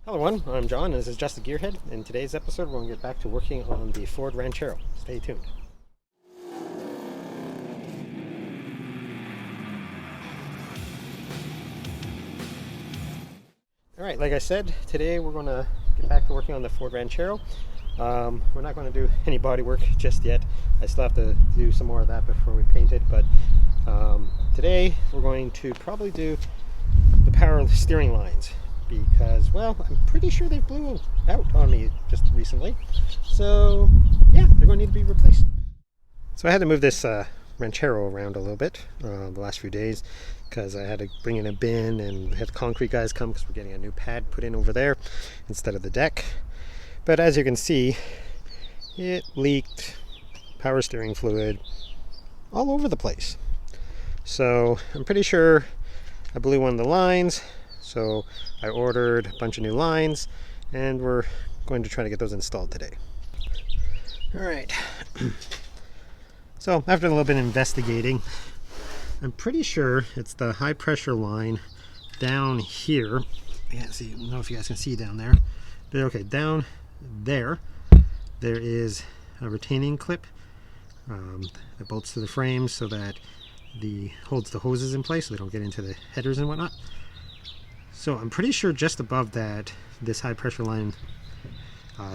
Hello everyone, I'm John and this is Just A GearHead. In today's episode we're going to get back to working on the Ford Ranchero. Stay tuned. Alright, like I said, today we're going to get back to working on the Ford Ranchero. We're not going to do any body work just yet. I still have to do some more of that before we paint it, but today we're going to probably do the power steering lines, because, well, I'm pretty sure they blew out on me just recently. So, yeah, they're going to need to be replaced. So I had to move this Ranchero around a little bit the last few days because I had to bring in a bin and had concrete guys come because we're getting a new pad put in over there instead of the deck. But as you can see, it leaked power steering fluid all over the place. So I'm pretty sure I blew one of the lines. So I ordered a bunch of new lines and we're going to try to get those installed today. All right. So after a little bit of investigating, I'm pretty sure it's the high pressure line down here. I can't see, I don't know if you guys can see down there. But okay, down there is a retaining clip that bolts to the frame so that holds the hoses in place so they don't get into the headers and whatnot. So I'm pretty sure just above that, this high pressure line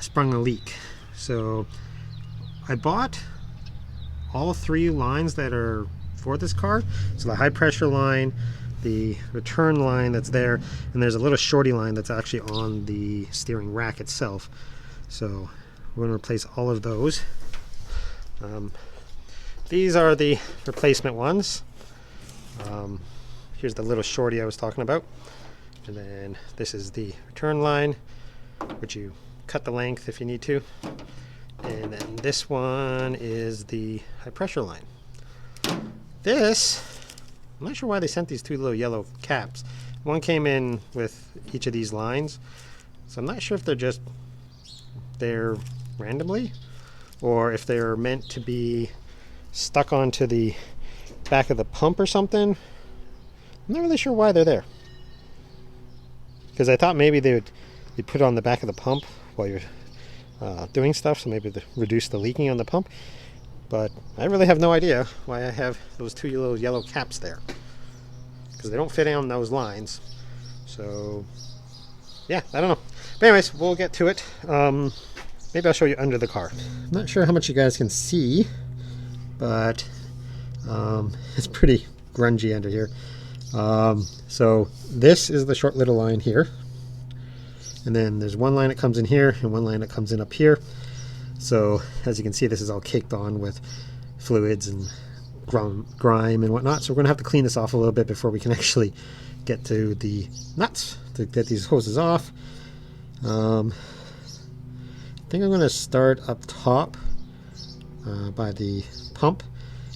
sprung a leak. So I bought all three lines that are for this car. So the high pressure line, the return line that's there, and there's a little shorty line that's actually on the steering rack itself. So we're going to replace all of those. These are the replacement ones. Here's the little shorty I was talking about. And then this is the return line, which you cut the length if you need to. And then this one is the high pressure line. This, I'm not sure why they sent these two little yellow caps. One came in with each of these lines. So I'm not sure if they're just there randomly or if they're meant to be stuck onto the back of the pump or something. I'm not really sure why they're there. Because I thought maybe they'd put it on the back of the pump while you're doing stuff, so maybe to reduce the leaking on the pump. But I really have no idea why I have those two little yellow caps there, because they don't fit on those lines. So yeah, I don't know. But anyways, we'll get to it. Maybe I'll show you under the car. I'm not sure how much you guys can see, but it's pretty grungy under here. So this is the short little line here, and then there's one line that comes in here and one line that comes in up here. So as you can see, this is all caked on with fluids and grime and whatnot, so we're gonna have to clean this off a little bit before we can actually get to the nuts to get these hoses off. I think I'm gonna start up top by the pump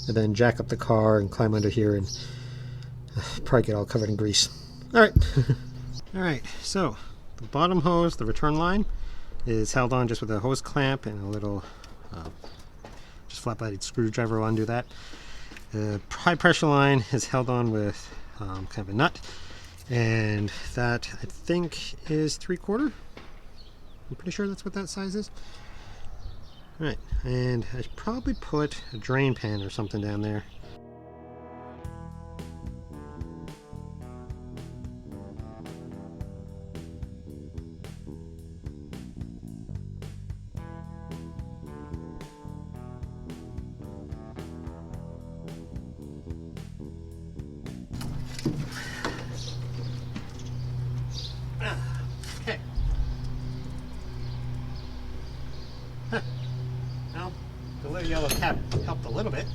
and then jack up the car and climb under here and probably get all covered in grease. Alright. Alright, so the bottom hose, the return line, is held on just with a hose clamp and a little just flat-bladed screwdriver will undo that. The high pressure line is held on with kind of a nut, and that I think is 3/4. I'm pretty sure that's what that size is. Alright, and I should probably put a drain pan or something down there. Okay. Well, the little yellow cap helped a little bit.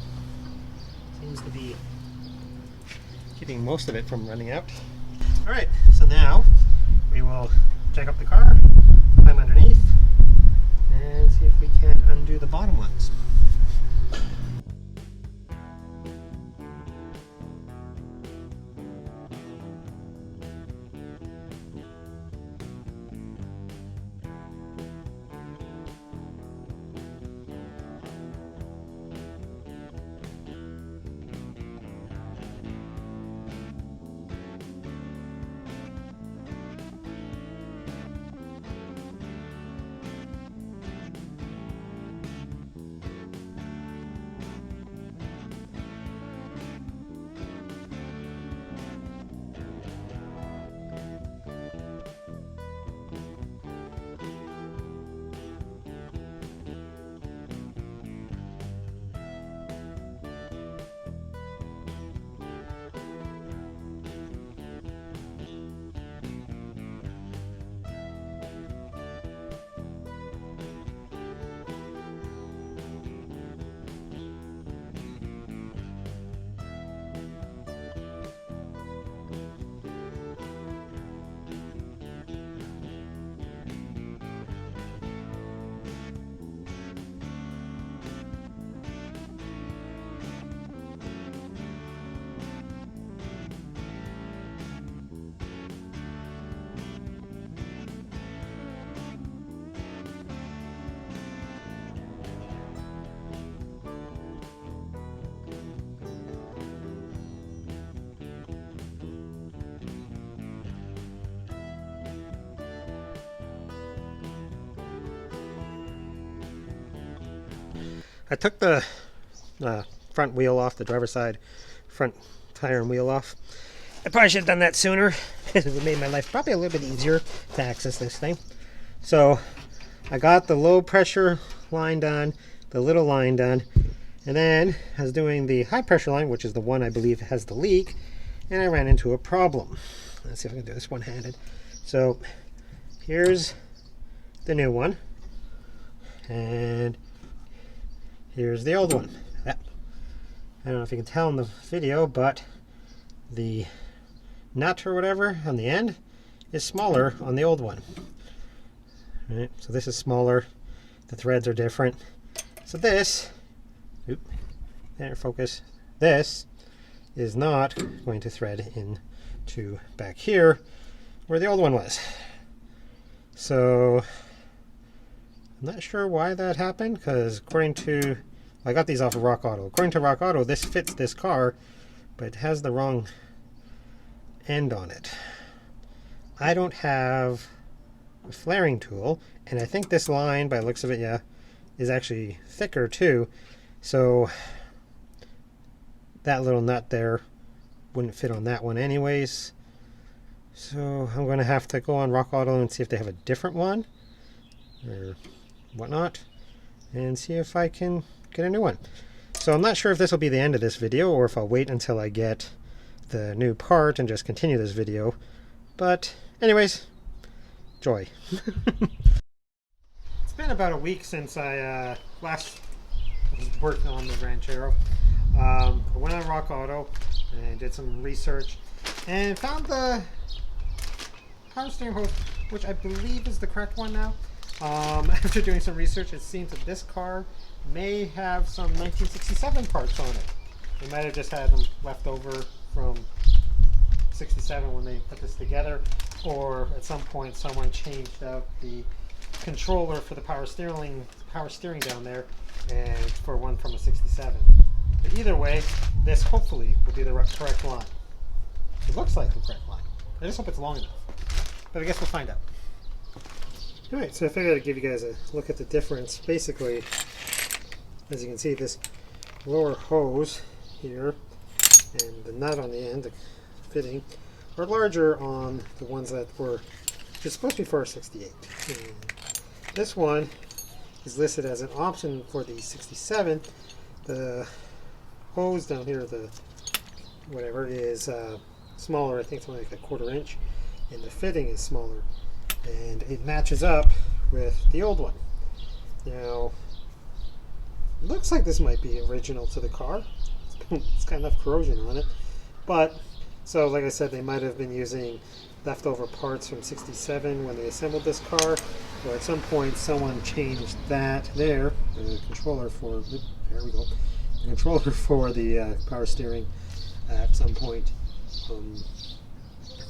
Seems to be keeping most of it from running out. Alright, so now we will jack up the car, climb underneath, and see if we can't undo the bottom ones. I took the front wheel off, the driver's side front tire and wheel off. I probably should have done that sooner. It would have made my life probably a little bit easier to access this thing. So I got the low pressure line done, the little line done, and then I was doing the high pressure line, which is the one I believe has the leak, and I ran into a problem. Let's see if I can do this one-handed. So here's the new one, and here's the old one. I don't know if you can tell in the video, but the nut or whatever on the end is smaller on the old one. Right, so this is smaller, the threads are different. So this, there, focus, this is not going to thread into back here where the old one was. So I'm not sure why that happened, because according to, I got these off of Rock Auto. According to Rock Auto, this fits this car, but it has the wrong end on it. I don't have a flaring tool, and I think this line, by the looks of it, yeah, is actually thicker too. So that little nut there wouldn't fit on that one anyways. So I'm going to have to go on Rock Auto and see if they have a different one or whatnot, and see if I can get a new one. So I'm not sure if this will be the end of this video, or if I'll wait until I get the new part and just continue this video. But anyways, joy. It's been about a week since I last worked on the Ranchero. I went on Rock Auto and did some research and found the power steering hose, which I believe is the correct one now. After doing some research, it seems that this car may have some 1967 parts on it. They might have just had them left over from 67 when they put this together, or at some point someone changed out the controller for the power steering down there, and for one from a 67. But either way, this hopefully will be the correct line. It looks like the correct line. I just hope it's long enough. But I guess we'll find out. Alright, so I figured I'd give you guys a look at the difference. Basically, as you can see, this lower hose here and the nut on the end, the fitting, are larger on the ones that were just supposed to be for a 68. And this one is listed as an option for the 67. The hose down here, the whatever, is smaller. I think it's only like a 1/4 inch, and the fitting is smaller, and it matches up with the old one. Now, it looks like this might be original to the car. It's got enough corrosion on it, but so like I said, they might have been using leftover parts from 67 when they assembled this car, or at some point someone changed that there, the controller for, there we go, the controller for the power steering at some point from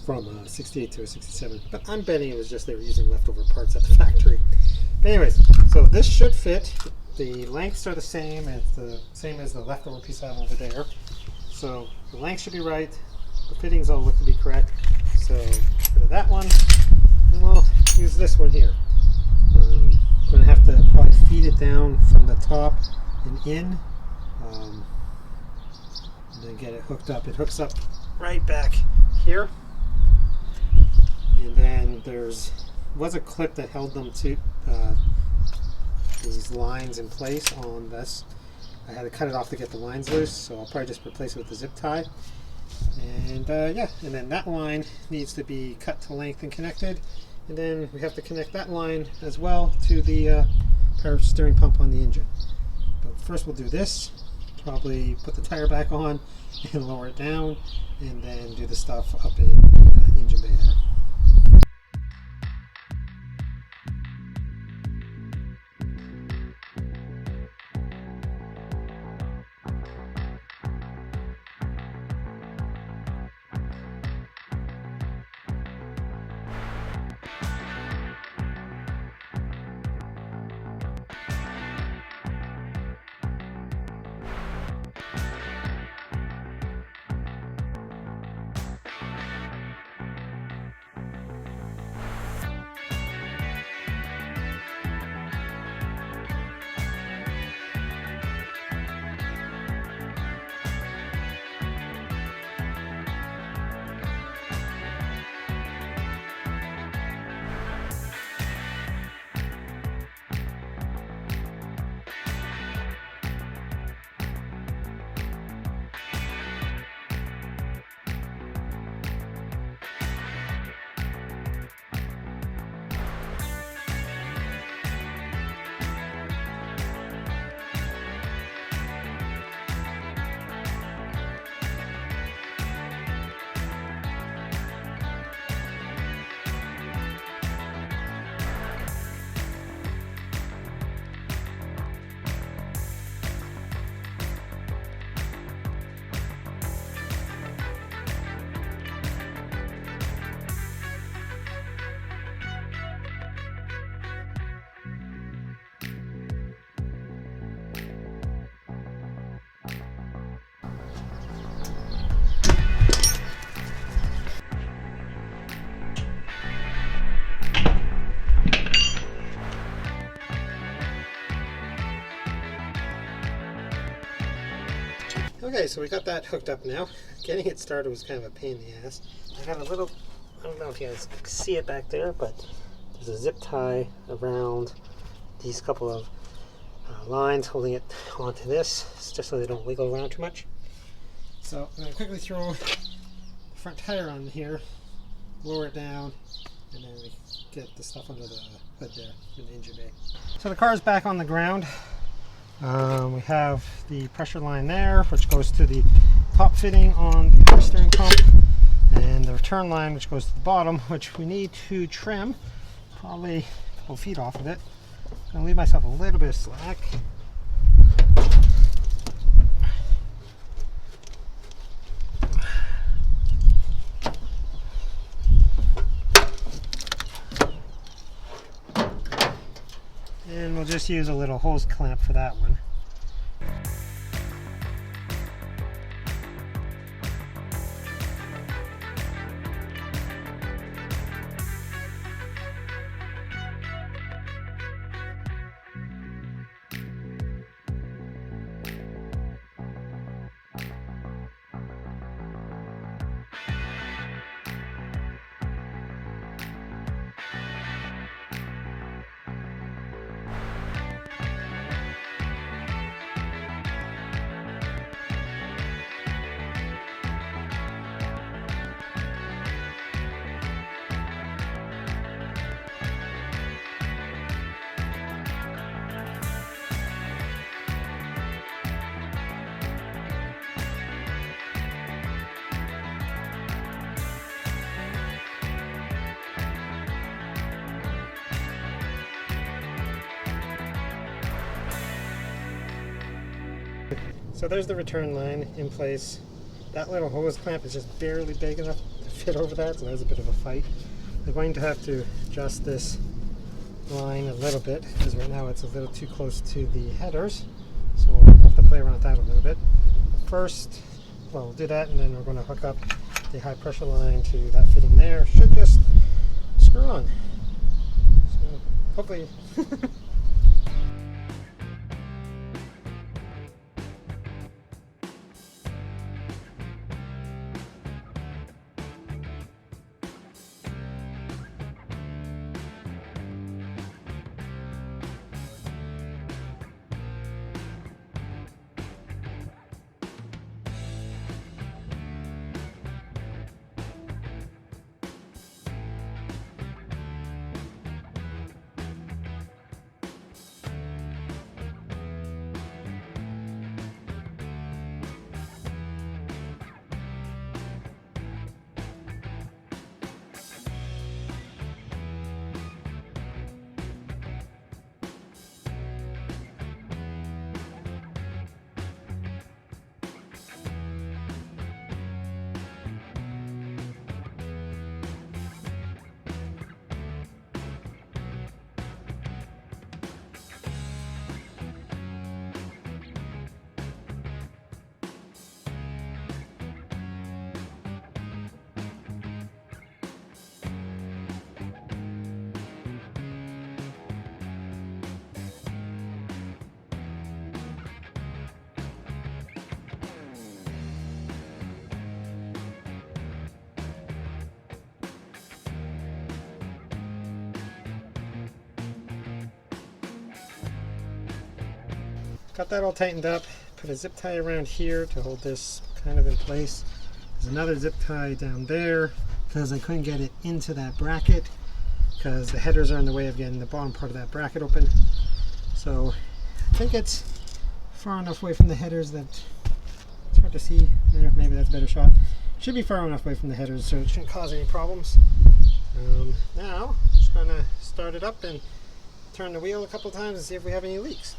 a 68 to a 67. But I'm betting it was just they were using leftover parts at the factory. But anyways, so this should fit. The lengths are the same. It's the same as the leftover piece I have over there. So the length should be right. The fittings all look to be correct. So rid of that one, and we'll use this one here. I'm going to have to probably feed it down from the top and in, and then get it hooked up. It hooks up right back here, and then was a clip that held them to these lines in place on this. I had to cut it off to get the lines loose, so I'll probably just replace it with the zip tie. And yeah, and then that line needs to be cut to length and connected, and then we have to connect that line as well to the power steering pump on the engine. But first we'll do this, probably put the tire back on and lower it down, and then do the stuff up in the engine bay there. Okay, so we got that hooked up now. Getting it started was kind of a pain in the ass. I got a little, I don't know if you guys see it back there, but there's a zip tie around these couple of lines holding it onto this, just so they don't wiggle around too much. So I'm going to quickly throw the front tire on here, lower it down, and then we get the stuff under the hood there in the engine bay. So the car is back on the ground. We have the pressure line there, which goes to the top fitting on the power steering pump, and the return line, which goes to the bottom, which we need to trim probably a couple feet off of it. I'm going to leave myself a little bit of slack. And we'll just use a little hose clamp for that one. So there's the return line in place. That little hose clamp is just barely big enough to fit over that, so that was a bit of a fight. I'm going to have to adjust this line a little bit, because right now it's a little too close to the headers, so we'll have to play around with that a little bit. First, well, we'll do that, and then we're going to hook up the high pressure line to that fitting there. Should just screw on. So hopefully got that all tightened up. Put a zip tie around here to hold this kind of in place. There's another zip tie down there because I couldn't get it into that bracket because the headers are in the way of getting the bottom part of that bracket open. So I think it's far enough away from the headers that it's hard to see. Maybe that's a better shot. Should be far enough away from the headers so it shouldn't cause any problems. Now, just going to start it up and turn the wheel a couple times and see if we have any leaks.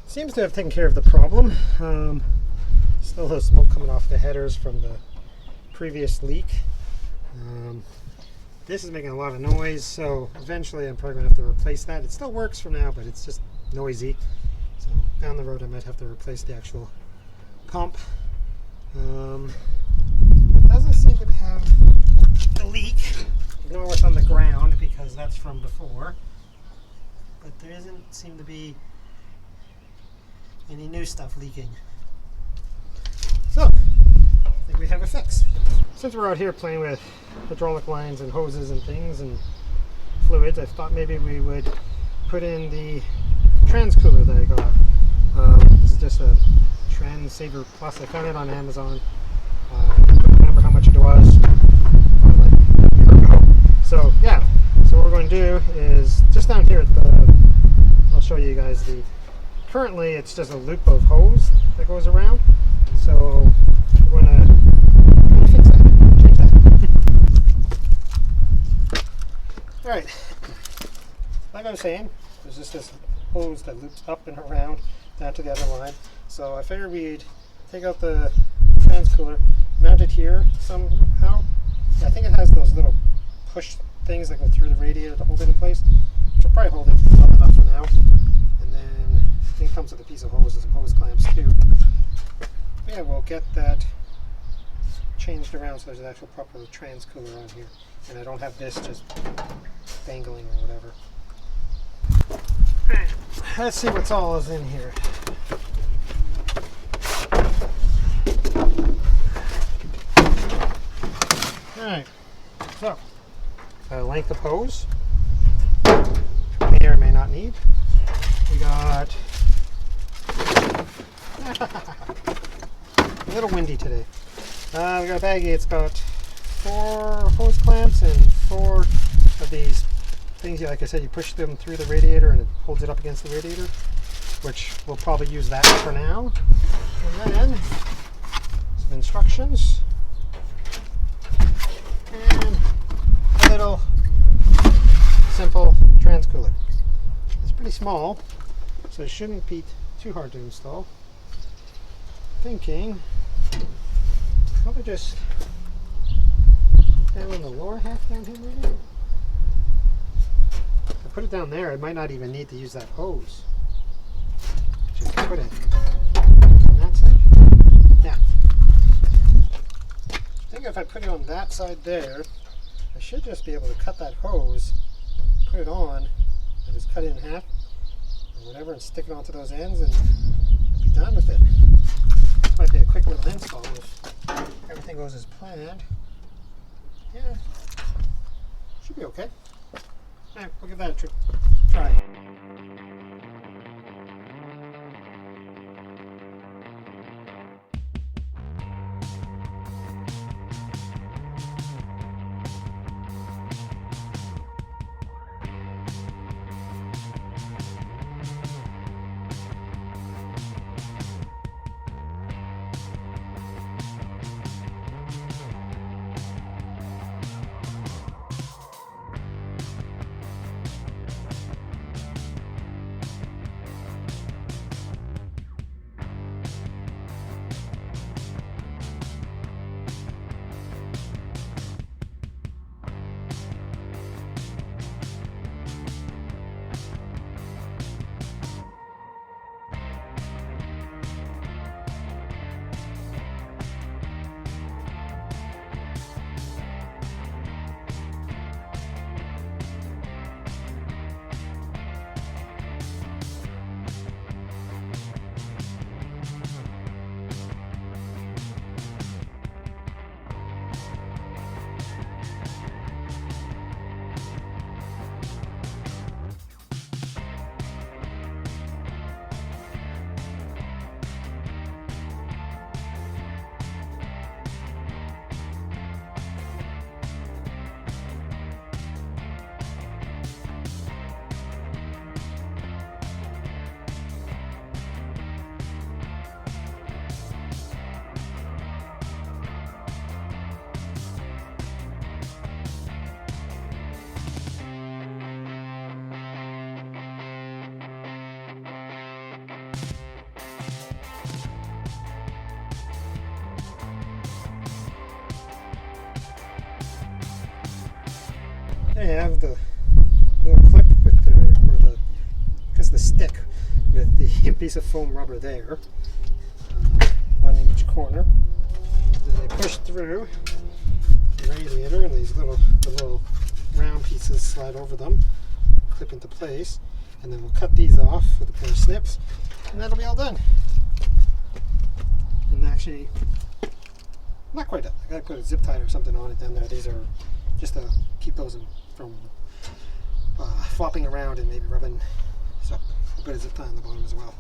Seems to have taken care of the problem. Still a little smoke coming off the headers from the previous leak. This is making a lot of noise, so eventually I'm probably going to have to replace that. It still works for now, but it's just noisy. So down the road I might have to replace the actual pump. It doesn't seem to have the leak. Ignore what's on the ground because that's from before. But there doesn't seem to be any new stuff leaking. So, I think we have a fix. Since we're out here playing with hydraulic lines and hoses and things and fluids, I thought maybe we would put in the trans cooler that I got. This is just a Trans Saver Plus. I found it on Amazon. I don't remember how much it was. So yeah, so what we're going to do is just down here at the, I'll show you guys the, currently it's just a loop of hose that goes around. So we're going to fix that, change that. Alright, like I was saying, there's just this hose that loops up and around down to the other line. So I figured we'd take out the trans cooler, mount it here somehow. Yeah, I think it has those little push things that go through the radiator to hold it in place, which will probably hold it well enough for now. And then I think it comes with a piece of hoses and hose clamps too. But yeah, we'll get that changed around so there's an actual proper trans cooler on here. And I don't have this just dangling or whatever. Alright, let's see what's all is in here. Alright, so a length of hose, may or may not need. We got a little windy today. We got a baggie. It's got 4 hose clamps and 4 of these things. Like I said, you push them through the radiator and it holds it up against the radiator, which we'll probably use that for now. And then some instructions. And a little simple trans cooler. It's pretty small, so it shouldn't be too hard to install. Thinking probably just down in the lower half down here maybe. If I put it down there, I might not even need to use that hose. Just put it on that side. Yeah. I think if I put it on that side there, I should just be able to cut that hose, put it on, and just cut it in half or whatever and stick it onto those ends and be done with it. This might be a quick little install if everything goes as planned. Yeah, should be okay. Alright, we'll give that a try. There you have the little clip with the stick with the piece of foam rubber there, one in each corner. Then they push through the radiator, and the little round pieces slide over them, clip into place, and then we'll cut these off with a pair of snips, and that'll be all done. And actually, not quite done. I gotta put a zip tie or something on it down there. These are just to keep those from flopping around and maybe rubbing. So I'll put a zip tie on the bottom as well.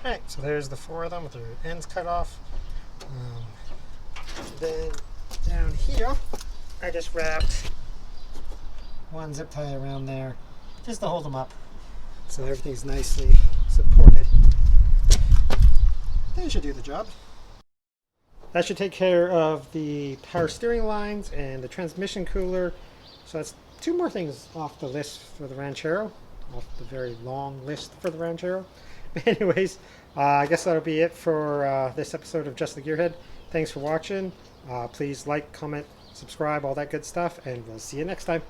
Alright, so there's the 4 of them with their ends cut off. Then down here, I just wrapped one zip tie around there just to hold them up so everything's nicely supported. That should do the job. That should take care of the power steering lines and the transmission cooler. So that's 2 more things off the list for the Ranchero, off the very long list for the Ranchero. Anyways, I guess that'll be it for this episode of Just the Gearhead. Thanks for watching. Please like, comment, subscribe, all that good stuff, and we'll see you next time.